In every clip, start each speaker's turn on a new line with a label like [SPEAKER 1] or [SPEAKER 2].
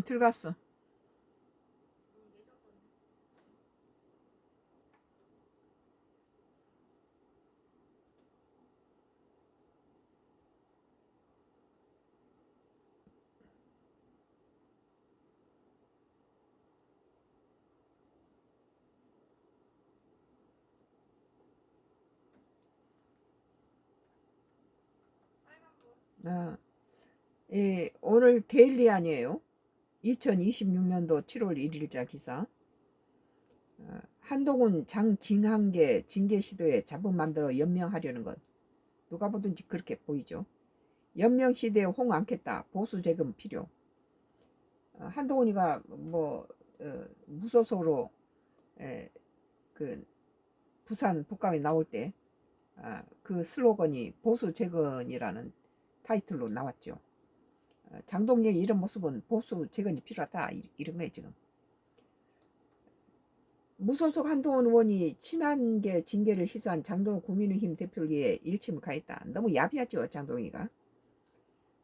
[SPEAKER 1] 들어갔어. 아, 예, 오늘 데일리 아니에요? 2026년도 7월 1일자 기사. 한동훈 장징한계 징계 시도에 자본 만들어 연명하려는 것. 누가 보든지 그렇게 보이죠. 연명 시대에 홍 않겠다. 보수 재금 필요. 한동훈이가 뭐 무소속으로 에, 그 부산 북감에 나올 때 그 슬로건이 보수 재건이라는 타이틀로 나왔죠. 장동혁의 이런 모습은 보수 재건이 필요하다 이런 거예요 지금. 무소속 한동훈 의원이 친한계 징계를 시사한 장동훈 국민의힘 대표를 위해 일침을 가했다. 너무 야비하죠 장동희가.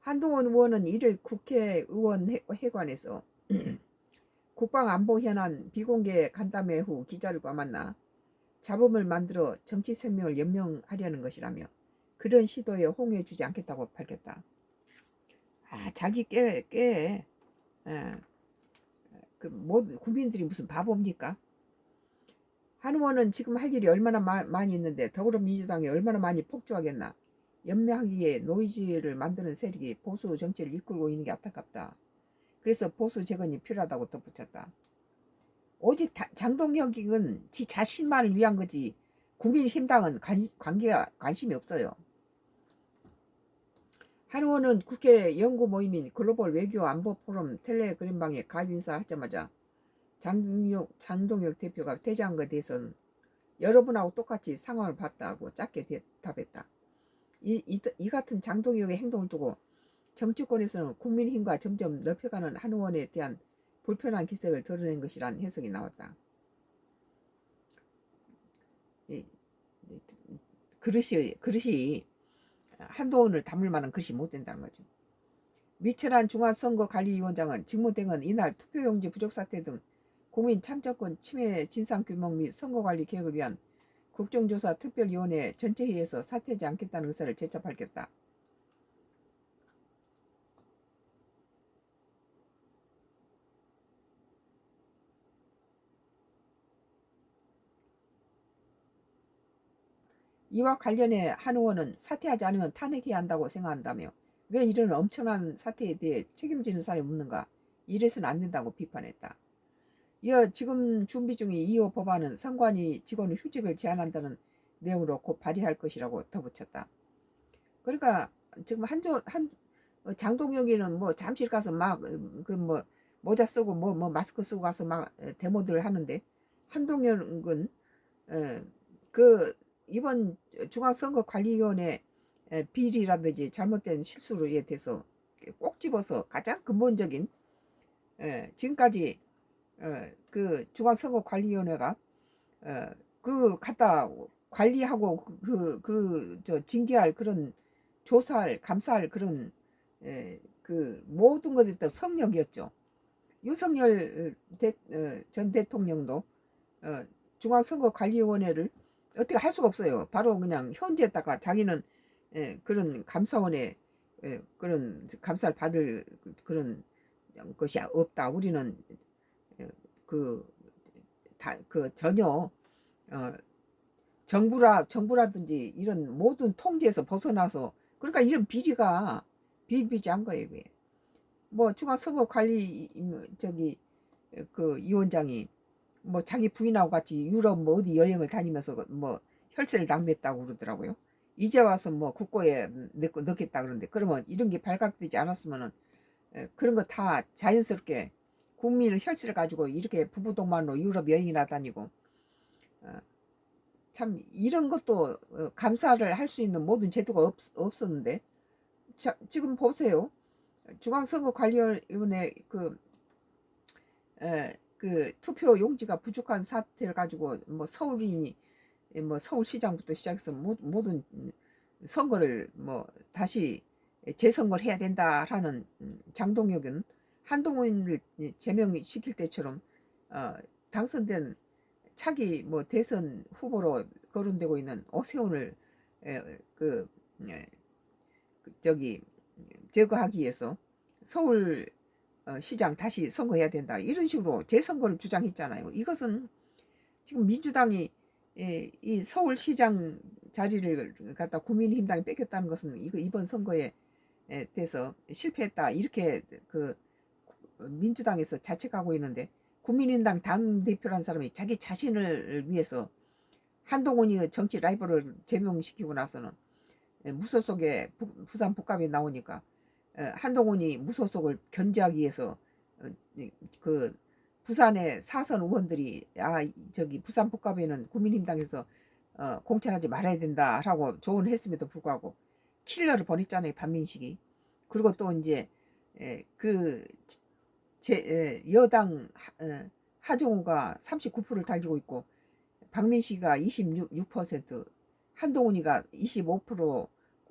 [SPEAKER 1] 한동훈 의원은 이를 국회의원 회관에서 국방안보 현안 비공개 간담회 후 기자들과 만나 잡음을 만들어 정치 생명을 연명하려는 것이라며 그런 시도에 홍해주지 않겠다고 밝혔다. 자기 국민들이 무슨 바보입니까? 한 의원은 지금 할 일이 얼마나 많이 있는데 더불어민주당이 얼마나 많이 폭주하겠나. 연명하기에 노이즈를 만드는 세력이 보수 정치를 이끌고 있는 게 안타깝다. 그래서 보수 재건이 필요하다고 덧붙였다. 오직 장동혁은 지 자신만을 위한 거지 국민힘당은 관심이 없어요. 한 의원은 국회 연구 모임인 글로벌 외교 안보 포럼 텔레그램방에 가입 인사하자마자 장동혁 대표가 퇴장한 것에 대해서는 여러분하고 똑같이 상황을 봤다고 짧게 대답했다. 이 같은 장동혁의 행동을 두고 정치권에서는 국민힘과 점점 넓혀가는 한 의원에 대한 불편한 기색을 드러낸 것이란 해석이 나왔다. 그릇이 한동훈을 담을 만한 그릇이 못 된다는 거죠. 미철한 중앙선거관리위원장은 직무대행은 이날 투표용지 부족 사태 등 국민 참정권 침해 진상규명 및 선거관리 개혁을 위한 국정조사 특별위원회 전체회의에서 사퇴하지 않겠다는 의사를 재차 밝혔다. 이와 관련해 한 의원은 사퇴하지 않으면 탄핵해야 한다고 생각한다며 왜 이런 엄청난 사태에 대해 책임지는 사람이 없는가, 이래서는 안 된다고 비판했다. 이어 지금 준비 중인 2호 법안은 선관위 직원 휴직을 제한한다는 내용으로 곧 발의할 것이라고 덧붙였다. 그러니까 지금 장동혁이는 뭐 잠실 가서 막 그 뭐 모자 쓰고 뭐 마스크 쓰고 가서 막 데모들을 하는데, 한동혁은 그 이번 중앙선거관리위원회 비리라든지 잘못된 실수에 대해서 꼭 집어서 가장 근본적인 지금까지 그 중앙선거관리위원회가 그 갖다 관리하고 저 징계할 그런 조사할 감사할 그런 그 모든 것에 따른 성역이었죠. 윤석열 전 대통령도 중앙선거관리위원회를 어떻게 할 수가 없어요. 바로 그냥 현지에다가 자기는 그런 감사원에 그런 감사를 받을 그런 것이 없다. 우리는 그, 그 전혀 정부라든지 이런 모든 통제에서 벗어나서, 그러니까 이런 비리가 비일비재한 거예요. 그게. 뭐 중앙선거관리 저기 그 위원장이 뭐 자기 부인하고 같이 유럽 뭐 어디 여행을 다니면서 뭐 혈세를 낭비했다고 그러더라고요. 이제 와서 뭐 국고에 넣겠다 그러는데, 그러면 이런 게 발각되지 않았으면은 그런 거 다 자연스럽게 국민의 혈세를 가지고 이렇게 부부동반으로 유럽 여행이나 다니고 어, 참 이런 것도 감사를 할 수 있는 모든 제도가 없었는데, 지금 보세요. 중앙선거관리위원회 그 투표 용지가 부족한 사태를 가지고 뭐 서울인이 뭐 서울시장부터 시작해서 모든 선거를 뭐 다시 재선거를 해야 된다라는 장동혁은 한동훈을 제명시킬 때처럼 당선된 차기 뭐 대선 후보로 거론되고 있는 오세훈을 그 저기 제거하기 위해서 서울 시장 다시 선거해야 된다 이런 식으로 재선거를 주장했잖아요. 이것은 지금 민주당이 이 서울시장 자리를 갖다 국민의힘당이 뺏겼다는 것은 이번 선거에 대해서 실패했다 이렇게 그 민주당에서 자책하고 있는데, 국민의힘당 당대표라는 사람이 자기 자신을 위해서 한동훈이 정치 라이벌을 제명시키고 나서는 무소속에 부산 북갑에 나오니까 한동훈이 무소속을 견제하기 위해서 그 부산의 사선 의원들이 저기 부산 북갑에는 국민힘당에서 공천하지 말아야 된다라고 조언했음에도 불구하고 킬러를 보냈잖아요, 반민식이. 그리고 또 이제 그 여당 하정우가 39%를 달리고 있고 박민식이가 26%, 한동훈이가 25%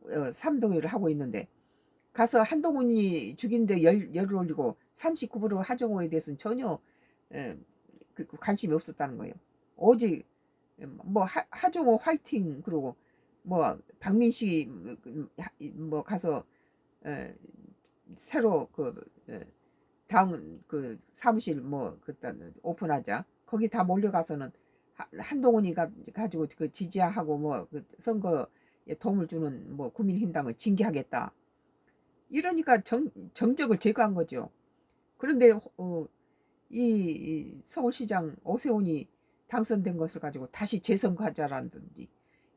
[SPEAKER 1] 3등을 하고 있는데, 가서 한동훈이 죽인데 열을 올리고 39% 하정우에 대해서는 전혀 관심이 없었다는 거예요. 오직 뭐 하정우 화이팅, 그러고 뭐 박민식 뭐 가서 새로 다음 사무실 뭐 그딴 오픈하자, 거기 다 몰려가서는 한동훈이 가지고 그 지지하고 뭐 그 선거에 도움을 주는 뭐 국민힘당을 징계하겠다 이러니까 정적을 제거한 거죠. 그런데 이 서울시장 오세훈이 당선된 것을 가지고 다시 재선거하자라든지,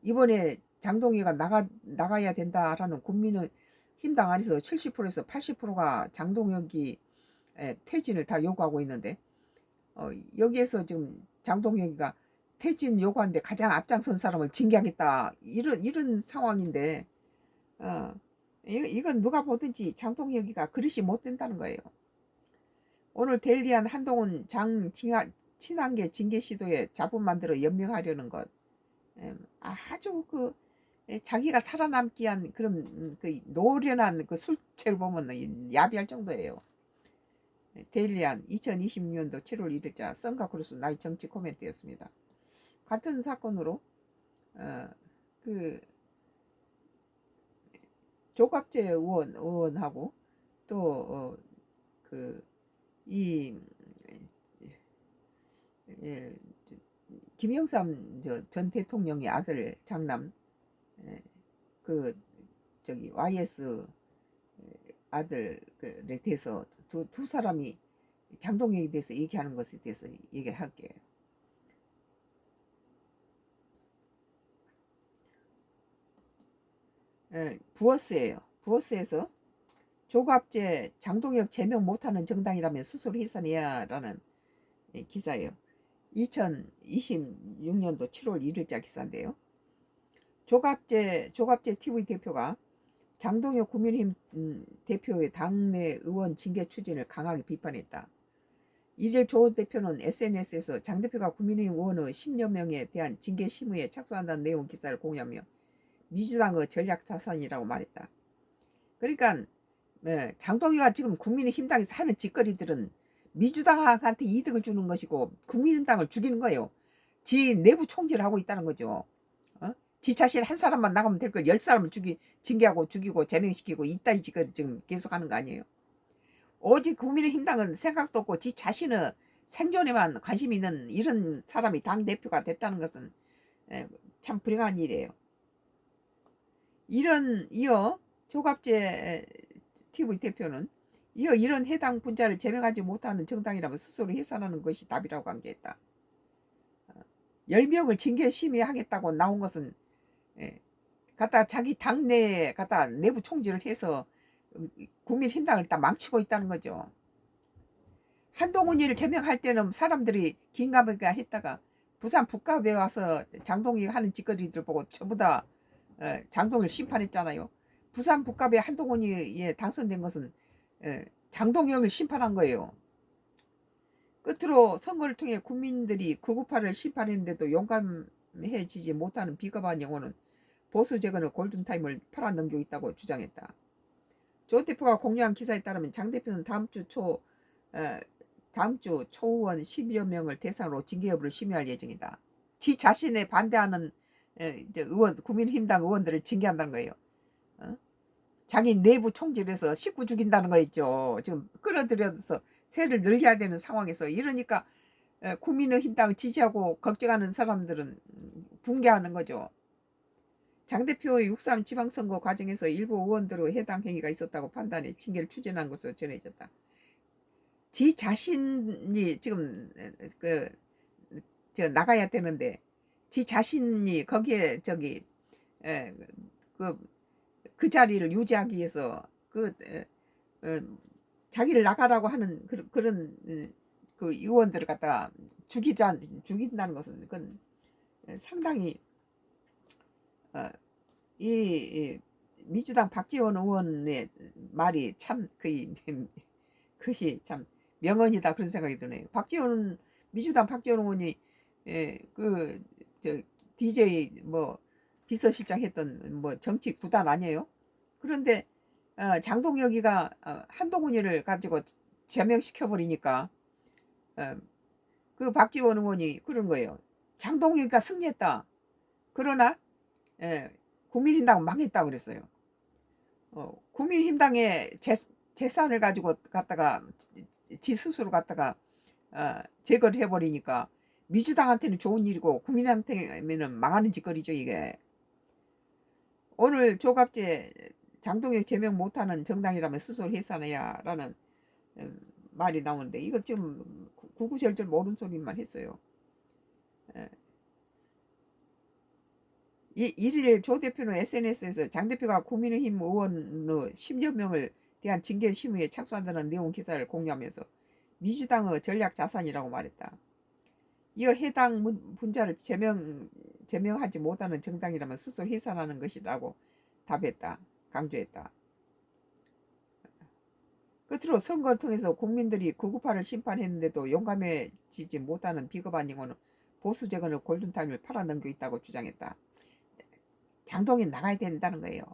[SPEAKER 1] 이번에 장동희가 나가야 된다라는 국민의힘당 안에서 70%에서 80%가 장동혁이 퇴진을 다 요구하고 있는데, 여기에서 지금 장동혁이가 퇴진 요구하는데 가장 앞장선 사람을 징계하겠다 이런 상황인데, 이건 누가 보든지 장동혁이가 그릇이 못 된다는 거예요. 오늘 데일리한 한동훈 장 친한계 징계 시도에 자본 만들어 연명하려는 것, 아주 자기가 살아남기 위한 그런 그 노련한 그 술책을 보면 야비할 정도예요. 데일리한 2026년도 7월 1일자 썬가크루스 나이 정치 코멘트였습니다. 같은 사건으로 그 조갑재 의원하고 또 김영삼 전 대통령의 아들 장남 저기 YS 아들에 대해서 두 사람이 장동혁에 대해서 얘기하는 것에 대해서 얘기를 할게요. 부어스예요. 부어스에서 조갑재 장동혁 제명 못하는 정당이라면 스스로 해산해야라는 기사예요. 2026년도 7월 1일자 기사인데요. 조갑재 TV 대표가 장동혁 국민의힘 대표의 당내 의원 징계 추진을 강하게 비판했다. 이제 조 대표는 SNS에서 장 대표가 국민의힘 의원의 10여 명에 대한 징계 심의에 착수한다는 내용 기사를 공유하며 민주당의 전략 타산이라고 말했다. 그러니까 장동혁이 지금 국민의힘당에서 하는 짓거리들은 민주당한테 이득을 주는 것이고 국민의힘당을 죽이는 거예요. 지 내부 총질을 하고 있다는 거죠. 지 자신 한 사람만 나가면 될 걸 10사람을 징계하고 죽이고 제명시키고 이따위 짓거리 지금 계속 하는 거 아니에요. 오직 국민의힘당은 생각도 없고 지 자신의 생존에만 관심 있는 이런 사람이 당대표가 됐다는 것은 참 불행한 일이에요. 이어 조갑재 TV 대표는 이런 해당 분자를 제명하지 못하는 정당이라면 스스로 해산하는 것이 답이라고 강조했다. 10명을 징계 심의하겠다고 나온 것은 갖다 자기 당내에 갖다 내부 총질을 해서 국민힘당을 다 망치고 있다는 거죠. 한동훈이를 제명할 때는 사람들이 긴가민가 했다가 부산 북갑에 와서 장동희 하는 짓거리들 보고 전부 다 장동희를 심판했잖아요. 부산 북갑에 한동훈이 당선된 것은 장동혁을 심판한 거예요. 끝으로 선거를 통해 국민들이 구구파를 심판했는데도 용감해지지 못하는 비겁한 영혼은 보수 재건의 골든타임을 팔아넘기고 있다고 주장했다. 조 대표가 공유한 기사에 따르면 장 대표는 다음 주 초 어, 다음 주 초의원 10여 명을 대상으로 징계 여부를 심의할 예정이다. 지 자신에 반대하는 이제 의원, 국민의힘당 의원들을 징계한다는 거예요. 어? 자기 내부 총질해서 식구 죽인다는 거 있죠. 지금 끌어들여서 세를 늘려야 되는 상황에서 이러니까 국민의힘당을 지지하고 걱정하는 사람들은 붕괴하는 거죠. 장 대표의 6.3 지방선거 과정에서 일부 의원들의 해당 행위가 있었다고 판단해 징계를 추진한 것으로 전해졌다. 지 자신이 지금 나가야 되는데 지 자신이 거기에 에, 그, 그 자리를 유지하기 위해서 자기를 나가라고 하는 그런 그 의원들을 갖다가 죽인다는 것은 그건 상당히 이 민주당 박지원 의원의 말이 참 그것이 참 명언이다 그런 생각이 드네요. 민주당 박지원 의원이 저 DJ 뭐 비서실장 했던 뭐 정치 구단 아니에요? 그런데 장동혁이가 한동훈이를 가지고 제명시켜 버리니까 그 박지원 의원이 그런 거예요. 장동혁이가 승리했다. 그러나 국민의힘당은 망했다 그랬어요. 국민의힘당의 재산을 가지고 갖다가 지 스스로 갖다가 제거를 해버리니까 민주당한테는 좋은 일이고 국민한테는 망하는 짓거리죠 이게. 오늘 조갑제 장동혁 제명 못하는 정당이라면 스스로 해산해야라는 말이 나오는데 이거 지금 구구절절 모르는 소리만 했어요. 1일 조 대표는 SNS에서 장 대표가 국민의힘 의원 10여 명을 대한 징계 심의에 착수한다는 내용 기사를 공유하면서 민주당의 전략 자산이라고 말했다. 이어 해당 분자를 제명하지 못하는 정당이라면 스스로 해산하는 것이라고 답했다. 강조했다. 끝으로 선거를 통해서 국민들이 998을 심판했는데도 용감해지지 못하는 비겁한 영혼은 보수 재건의 골든타임을 팔아넘겨 있다고 주장했다. 장동이 나가야 된다는 거예요.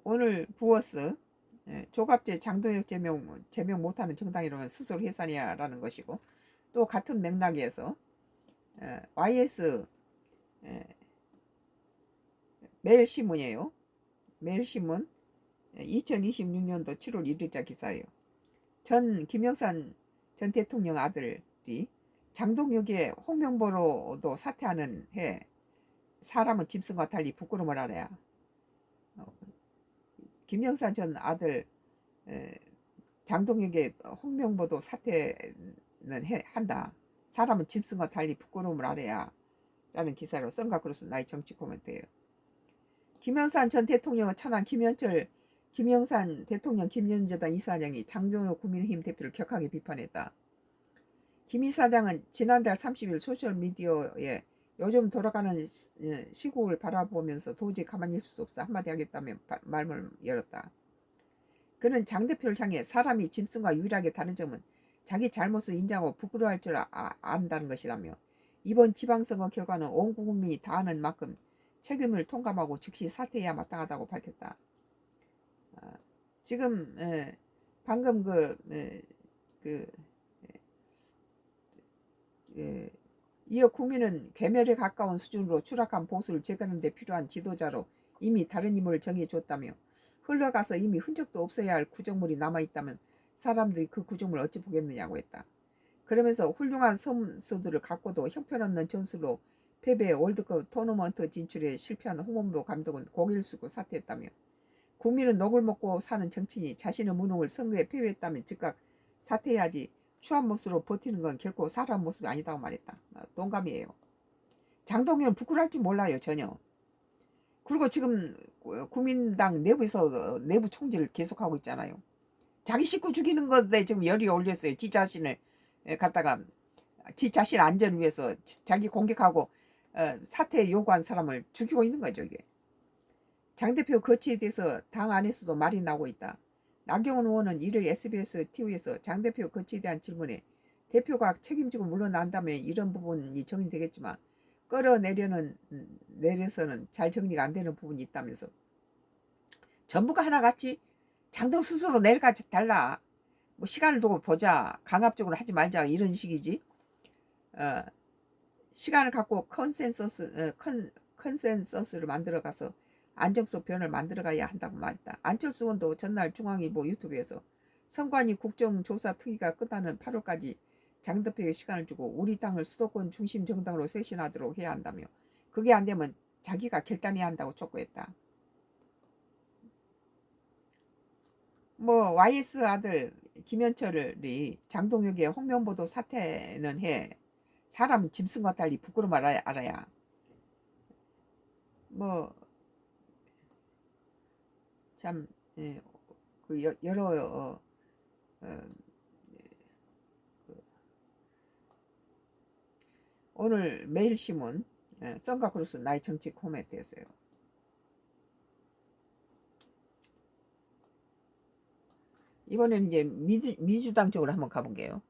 [SPEAKER 1] 오늘 부어스 조갑제 장동혁 제명 못하는 정당이라면 스스로 해산해야라는 것이고 또 같은 맥락에서 YS 매일신문이에요. 매일신문 2026년도 7월 1일자 기사예요. 김영삼 전 대통령 아들이 장동혁의 홍명보로도 사퇴하는 해 사람은 짐승과 달리 부끄러움을 알아야. 김영삼 전 아들 장동혁의 홍명보도 사퇴는 한다. 사람은 짐승과 달리 부끄러움을 알아야 라는 기사로 썬가크로스 나의 정치 코멘트예요. 김영삼 전 대통령을 찬한 김영삼 대통령 김연재단 이사장이 장동혁 국민의힘 대표를 격하게 비판했다. 김 이사장은 지난달 30일 소셜미디어에 요즘 돌아가는 시국을 바라보면서 도저히 가만히 있을 수 없어 한마디 하겠다며 말문을 열었다. 그는 장 대표를 향해 사람이 짐승과 유일하게 다른 점은 자기 잘못을 인정하고 부끄러워할 줄 안다는 것이라며 이번 지방선거 결과는 온 국민이 다 아는 만큼 책임을 통감하고 즉시 사퇴해야 마땅하다고 밝혔다. 지금 방금 이어 국민은 괴멸에 가까운 수준으로 추락한 보수를 재건하는 데 필요한 지도자로 이미 다른 인물을 정해줬다며 흘러가서 이미 흔적도 없어야 할 구정물이 남아있다면 사람들이 그 구정물을 어찌 보겠느냐고 했다. 그러면서 훌륭한 선수들을 갖고도 형편없는 전술로 패배 월드컵 토너먼트 진출에 실패한 홍범도 감독은 고개를 숙고 사퇴했다며 국민은 녹을 먹고 사는 정치인이 자신의 무능을 선거에 패배했다면 즉각 사퇴해야지 추한 모습으로 버티는 건 결코 사람 모습이 아니다고 말했다. 동감이에요. 장동혁은 부끄러울지 몰라요 전혀. 그리고 지금 국민당 내부에서 내부 총질을 계속하고 있잖아요. 자기 식구 죽이는 것에 지금 열이 올렸어요. 지 자신을 갖다가 지 자신 안전을 위해서 자기 공격하고 사퇴 요구한 사람을 죽이고 있는 거죠 이게. 장 대표 거취에 대해서 당 안에서도 말이 나오고 있다. 나경원 의원은 이를 SBS TV에서 장 대표 거취에 대한 질문에 대표가 책임지고 물러난다면 이런 부분이 정리되겠지만 내려서는 잘 정리가 안 되는 부분이 있다면서 전부가 하나같이 장동 스스로 내일까지 달라. 뭐 시간을 두고 보자. 강압적으로 하지 말자. 이런 식이지. 어, 시간을 갖고 컨센서스를 만들어 가서 안정성 변을 만들어 가야 한다고 말했다. 안철수 의원도 전날 중앙일보 유튜브에서 선관위 국정조사 특위가 끝나는 8월까지 장 대표에게 시간을 주고 우리 당을 수도권 중심 정당으로 쇄신하도록 해야 한다며 그게 안 되면 자기가 결단해야 한다고 촉구했다. 뭐 YS 아들 김현철이 장동혁의 홍명보도 사퇴는 해. 사람 짐승과 달리 부끄러움 알아야. 뭐 참 그 여러 어, 그 오늘 매일신문 선가크루스 나의 정치 코멘트였어요. 이번에는 이제 민주당 쪽으로 한번 가볼게요.